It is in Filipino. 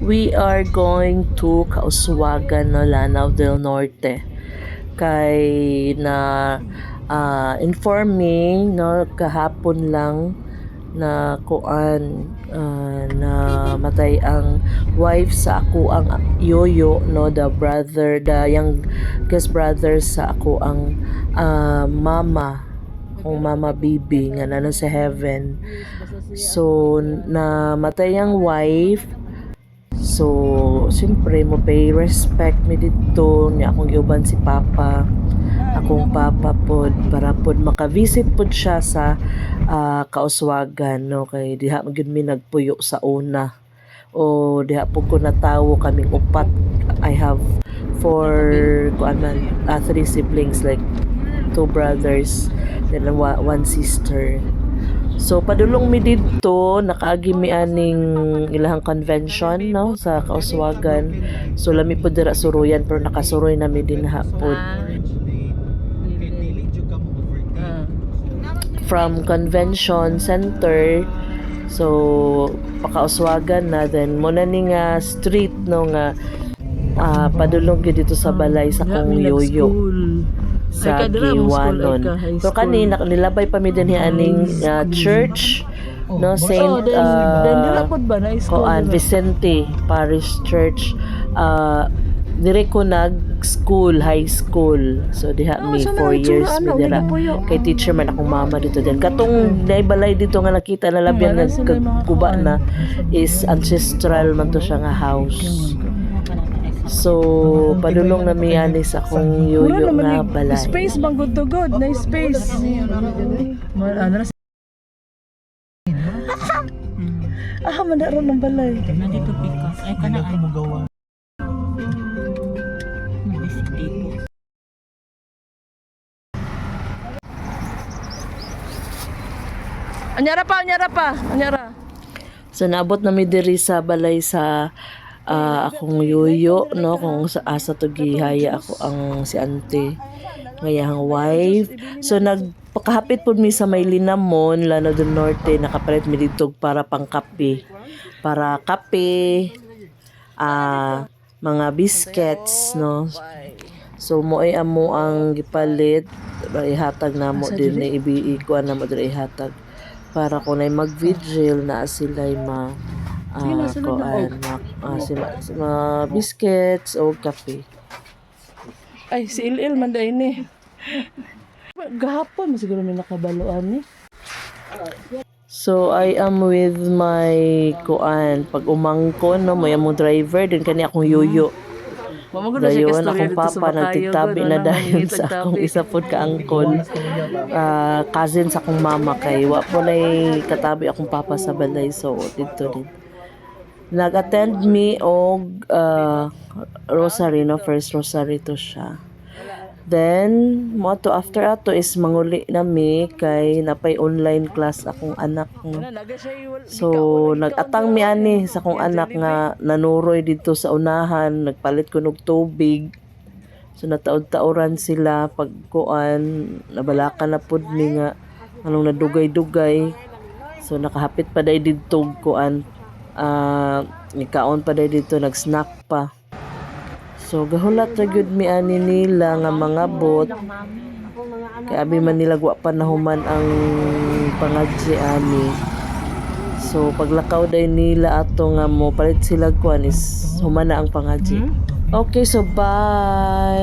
we are going to Kauswagan, no, Lanao del Norte. Kay na inform me, no, kahapon lang na kuan na matay ang wife sa ako ang yoyo, no, the youngest brother sa ako ang mama, kung mama bibi nga na sa heaven. So na matay ang wife. So siyempre mo pay respect mi dito ni akong giuban si papa, akong papa pod, para pod maka-visit pod siya sa Kauswagan, no, kay diha gyud mi nagpuyo sa una, o diha po ko natawo kaming upat. I have three siblings, like two brothers then one sister. So padulong mi dito, nakaagi mi aning ilahang convention, no, sa Kauswagan. So lami po dira suruyan, pero nakasuroy na mi din hapon. From convention center, so pakauswagan na, then muna ni nga street, no, nga padulong gyud dito sa balay sa kong yoyo sa Giwanon. So kanina nilabay pa mi din aning church, no, Saint Vicente Parish Church. Dire ko nag-school, high school. So diha mi 4 years mi dira. Kay teacher man akong mama dito din. Katong naibalay dito nga nakita na labyan nagkuba na is ancestral man to siya nga house. So padulong na mi ani sa akong yoyo nga balay. Space bang good to good, nice space. Mandaron ng balay. Nandito pikas. Ay kanaan mo gawa. Anyara pa. So naabot na mi diri sa balay sa akong yoyo, no, kung sa asa to gihaya ako ang si ante ngayang wife. So nagpakahapit pud mi sa may Linamon, Lanao del Norte, nakapalit mi dito para pangkape. Para kape, mga biscuits, no. So mo'y amo ang gipalit, ihatag na mo din ni ikuan na mo din ihatag para kung ay mag-vigil na sila'y biscuits o kape. Ay, si Il man dahil ni. Gahapon, siguro may nakabaluan ni. So, I am with my pag umangkon, no, may among driver, din kani akong yoyo. Dayon akong papa nagtitabi na dayon sa akong isa pod ka angkol, cousin sa akong mama, kay wa po nay katabi akong papa sa balay. So dito din nag-attend me og rosary, no, first rosary to siya. Then mo to after ato is manguli na mi kay napay online class akong anak. So nag-atang mi ani sa akong anak nga nanuroy dito sa unahan, nagpalit ko og tubig. So nataod-taoran sila pagkuan, nabalakan na pud mi nga anong nadugay-dugay. So nakahapit pa dai didto kuan, nikaon pa dai dito, nag-snack pa. So gahulat ra gyud mi ani nila nga mga bot, kay abi man nila wa pa nahuman ang pangadji ani. So paglakaw day nila ato nga mo palit sila kuan is human na ang pangadji. Okay, so bye.